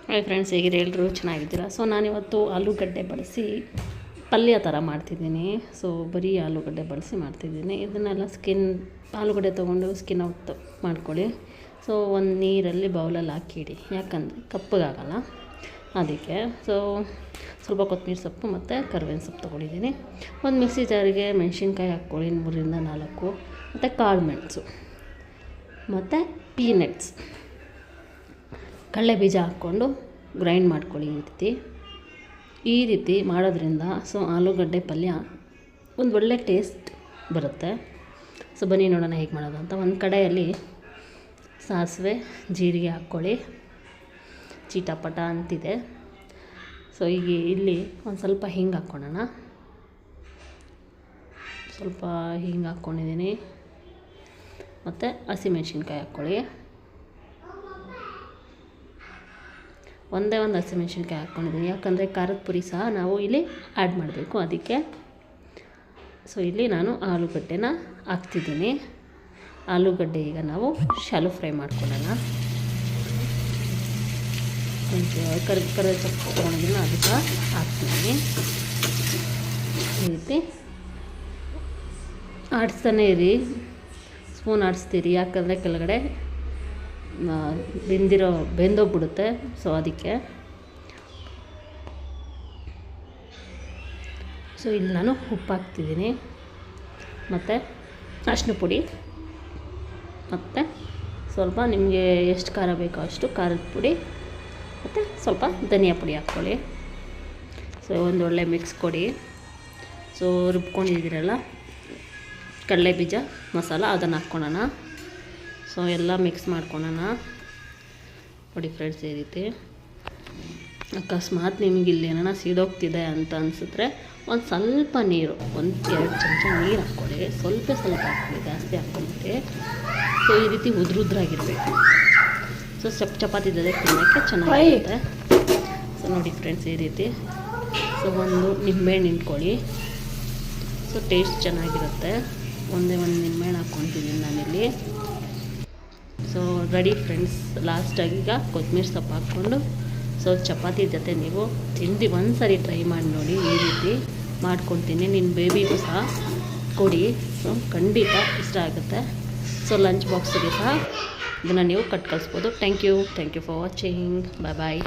Hi friends, ಹೇಗಿರಿ? ಎಲ್ಲರೂ ಚೆನ್ನಾಗಿದ್ದೀರಾ? So ನಾನಿವತ್ತು ಆಲೂಗಡ್ಡೆ ಬಳಸಿ ಪಲ್ಯ ಥರ ಮಾಡ್ತಿದ್ದೀನಿ. ಸೊ ಬರೀ ಆಲೂಗಡ್ಡೆ ಬಳಸಿ ಮಾಡ್ತಿದ್ದೀನಿ. ಇದನ್ನೆಲ್ಲ ಆಲೂಗಡ್ಡೆ ತೊಗೊಂಡು ಸ್ಕಿನ್ ಔಟ್ ಮಾಡ್ಕೊಳ್ಳಿ. ಸೊ ಒಂದು ನೀರಲ್ಲಿ ಬೌಲಲ್ಲಿ ಹಾಕಿಡಿ, ಯಾಕಂದರೆ ಕಪ್ಪಗಾಗಲ್ಲ ಅದಕ್ಕೆ. ಸೊ ಸ್ವಲ್ಪ ಕೊತ್ತಂಬರಿ ಸೊಪ್ಪು ಮತ್ತು ಕರಿಬೇವಿನ ಸೊಪ್ಪು ತೊಗೊಂಡಿದ್ದೀನಿ. ಒಂದು ಮಿಕ್ಸಿ ಜಾರಿಗೆ ಮೆಣಸಿನ್ಕಾಯಿ ಹಾಕ್ಕೊಳ್ಳಿ, 3ರಿಂದ 4, ಮತ್ತು ಕಾಳು ಮೆಣಸು ಮತ್ತು ಪೀನಟ್ಸ್, ಕಡಲೆ ಬೀಜ ಹಾಕ್ಕೊಂಡು ಗ್ರೈಂಡ್ ಮಾಡ್ಕೊಳ್ಳಿ. ಈ ರೀತಿ ಮಾಡೋದ್ರಿಂದ ಸೊ ಆಲೂಗಡ್ಡೆ ಪಲ್ಯ ಒಂದು ಒಳ್ಳೆ ಟೇಸ್ಟ್ ಬರುತ್ತೆ. ಸೊ ಬನ್ನಿ ನೋಡೋಣ ಹೇಗೆ ಮಾಡೋದು ಅಂತ. ಒಂದು ಕಡೆಯಲ್ಲಿ ಸಾಸಿವೆ ಜೀರಿಗೆ ಹಾಕ್ಕೊಳ್ಳಿ, ಚೀಟಪಟ ಅಂತಿದೆ. ಸೊ ಈಗ ಇಲ್ಲಿ ಒಂದು ಸ್ವಲ್ಪ ಹಿಂಗೆ ಹಾಕ್ಕೊಳ್ಳೋಣ. ಸ್ವಲ್ಪ ಹಿಂಗೆ ಹಾಕ್ಕೊಂಡಿದ್ದೀನಿ. ಮತ್ತು ಹಸಿಮೆಣ್ಸಿನ್ಕಾಯಿ ಹಾಕ್ಕೊಳ್ಳಿ. ಒಂದೇ ಒಂದು ಹಸಿಮೆಣ್ಸಿನ್ಕಾಯಿ ಹಾಕ್ಕೊಂಡಿದ್ದೀನಿ, ಯಾಕಂದರೆ ಖಾರದ ಪುಡಿ ಸಹ ನಾವು ಇಲ್ಲಿ ಆ್ಯಡ್ ಮಾಡಬೇಕು ಅದಕ್ಕೆ. ಸೊ ಇಲ್ಲಿ ನಾನು ಆಲೂಗಡ್ಡೆನ ಹಾಕ್ತಿದ್ದೀನಿ. ಆಲೂಗಡ್ಡೆ ಈಗ ನಾವು ಶಾಲೋ ಫ್ರೈ ಮಾಡ್ಕೊಳ್ಳೋಣ. ಕರಿಬೇವು ಸೊಪ್ಪು ತೊಗೊಂಡಿದ್ದೀನಿ, ಅದು ಸಹ ಹಾಕ್ತಿದ್ದೀನಿ. ಈ ರೀತಿ ಆಡಿಸ್ತಾನೆ ಇರಿ, ಸ್ಪೂನ್ ಆಡಿಸ್ತೀರಿ, ಯಾಕಂದರೆ ಕೆಳಗಡೆ ಬೆಂದೋಗ್ಬಿಡುತ್ತೆ. ಸೊ ಅದಕ್ಕೆ. ಸೊ ಇಲ್ಲಿ ನಾನು ಉಪ್ಪು ಹಾಕ್ತಿದ್ದೀನಿ, ಮತ್ತು ಅರಿಶಿನ ಪುಡಿ, ಮತ್ತು ಸ್ವಲ್ಪ ನಿಮಗೆ ಎಷ್ಟು ಖಾರ ಬೇಕೋ ಅಷ್ಟು ಖಾರದ ಪುಡಿ, ಮತ್ತು ಸ್ವಲ್ಪ ಧನಿಯಾ ಪುಡಿ ಹಾಕ್ಕೊಳ್ಳಿ. ಸೊ ಒಂದು ಒಳ್ಳೆ ಮಿಕ್ಸ್ ಕೊಡಿ. ಸೊ ರುಬ್ಕೊಂಡಿದ್ದೀರಲ್ಲ ಕಡಲೆ ಬೀಜ ಮಸಾಲ, ಅದನ್ನು ಹಾಕ್ಕೊಳ್ಳೋಣ. ಸೊ ಎಲ್ಲ ಮಿಕ್ಸ್ ಮಾಡ್ಕೊಳ್ಳೋಣ. ನೋಡಿ ಫ್ರೆಂಡ್ಸ್, ಈ ರೀತಿ. ಅಕಸ್ಮಾತ್ ನಿಮಗೆ ಇಲ್ಲಿ ಏನಾರ ಸೀದೋಗ್ತಿದೆ ಅಂತ ಅನಿಸಿದ್ರೆ ಒಂದು ಸ್ವಲ್ಪ ನೀರು, 1-2 ಚಮಚ ನೀರು ಹಾಕ್ಕೊಳ್ಳಿ. ಸ್ವಲ್ಪ ಹಾಕ್ಕೊಳ್ಳಿ, ಜಾಸ್ತಿ ಹಾಕ್ಕೊಂಬಿಟ್ಟು. ಸೊ ಈ ರೀತಿ ಉದ್ರುದ್ರಾಗಿರಬೇಕು. ಸೊ ಚಪಾತಿ ಜೊತೆ ತಿನ್ನೋಕ್ಕೆ ಚೆನ್ನಾಗಿರುತ್ತೆ. ಸೊ ನೋಡಿ ಫ್ರೆಂಡ್ಸ್, ಈ ರೀತಿ. ಸೊ ಒಂದು ನಿಂಬೆಹಣ್ಣು ಹಿಂಡ್ಕೊಳ್ಳಿ. ಸೊ ಟೇಸ್ಟ್ ಚೆನ್ನಾಗಿರುತ್ತೆ. ಒಂದೇ ಒಂದು ನಿಂಬೆಹಣ್ಣು ಹಾಕ್ಕೊತಿದ್ದೀನಿ ನಾನಿಲ್ಲಿ. So ready friends. ಲಾಸ್ಟಾಗಿ ಈಗ ಕೊತ್ತಂಬರಿ ಸೊಪ್ಪು ಹಾಕ್ಕೊಂಡು ಸೊ ಚಪಾತಿ ಜೊತೆ ನೀವು ಒಂದು ಸರಿ ಟ್ರೈ ಮಾಡಿ ನೋಡಿ. ಈ ರೀತಿ ಮಾಡ್ಕೊತೀನಿ, ನಿನ್ನ ಬೇಬಿಗೂ ಸಹ ಕೊಡಿ. ಸೊ ಖಂಡಿತ ಇಷ್ಟ ಆಗುತ್ತೆ. ಸೊ ಲಂಚ್ ಬಾಕ್ಸಿಗೆ ಸಹ ಇದನ್ನು ನೀವು ಕಟ್ ಕಳಿಸ್ಬೋದು. Thank you for watching. Bye.